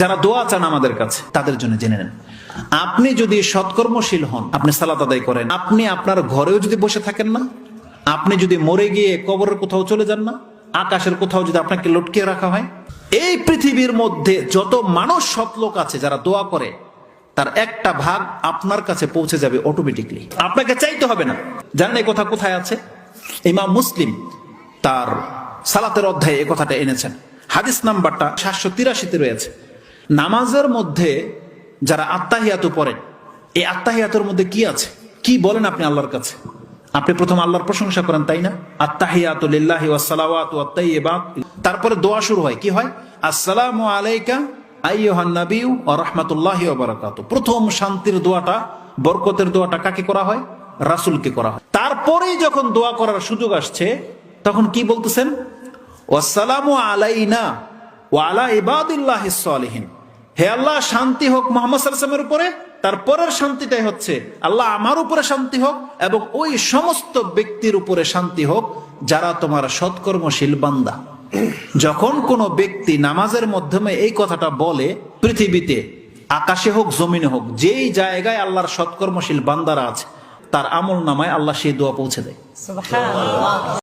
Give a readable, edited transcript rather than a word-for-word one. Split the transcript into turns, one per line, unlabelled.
যারা দোয়া চান আমাদের কাছে তাদের জন্য জেনে নেন, আপনি যদি সৎকর্মশীল হন, আপনি সালাত আদায় করেন, আপনি আপনার ঘরেও যদি বসে থাকেন না, আপনি যদি মরে গিয়ে কবরের কোথাও চলে যান না, আকাশের কোথাও যদি আপনাকে লটকিয়ে রাখা হয়, এই পৃথিবীর মধ্যে যত মানুষ সৎ লোক আছে যারা দোয়া করে তার একটা ভাগ আপনার কাছে পৌঁছে যাবে অটোমেটিকলি, আপনাকে চাইতে হবে না। জানেন এই কথা কোথায় আছে? ইমাম মুসলিম তার সালাতের অধ্যায়ে এই কথাটা এনেছেন, হাদিস নাম্বারটা 783-তে রয়েছে। নামাজের মধ্যে যারা আত্তাহিয়াতু পড়েন, এই আত্তাহিয়াতুর মধ্যে কি আছে, কি বলেন আপনি আল্লাহর কাছে? আপনি প্রথম আল্লাহর প্রশংসা করেন, তাই না? আত্তাহিয়াতু লিল্লাহি ওয়াস সালাওয়াতু ওয়াত তাইয়্যিবাত। তারপরে দোয়া শুরু হয়, কি হয়? আসসালামু আলাইকা আইয়ুহান নাবিয়্যু ওয়া রাহমাতুল্লাহি ওয়া বারাকাতুহু। প্রথম শান্তির দোয়াটা, বরকতের দোয়াটা কাকে করা হয়? রাসূলকে করা হয়। তারপরেই যখন দোয়া করার সুযোগ আসছে তখন কি বলতেছেন? ওয়াসসালামু আলাইনা ওয়া আলা ইবাদিল্লাহিস সালিহিন। হে আল্লাহ, শান্তি হোক মুহাম্মদ সাল্লাল্লাহু আলাইহি ওয়াসাল্লামের উপরে, তারপরের শান্তিটাই হচ্ছে আল্লাহ আমার উপরে শান্তি হোক এবং ওই সমস্ত ব্যক্তির উপরে শান্তি হোক যারা তোমার সৎকর্মশীল বান্দা। যখন কোনো ব্যক্তি নামাজের মাধ্যমে এই কথাটা বলে, পৃথিবীতে আকাশে হোক জমিনে হোক যেই জায়গায় আল্লাহর সৎকর্মশীল বান্দারা আছে তার আমল নামায় আল্লাহ সেই দোয়া পৌঁছে দেয়। সুবহানাল্লাহ।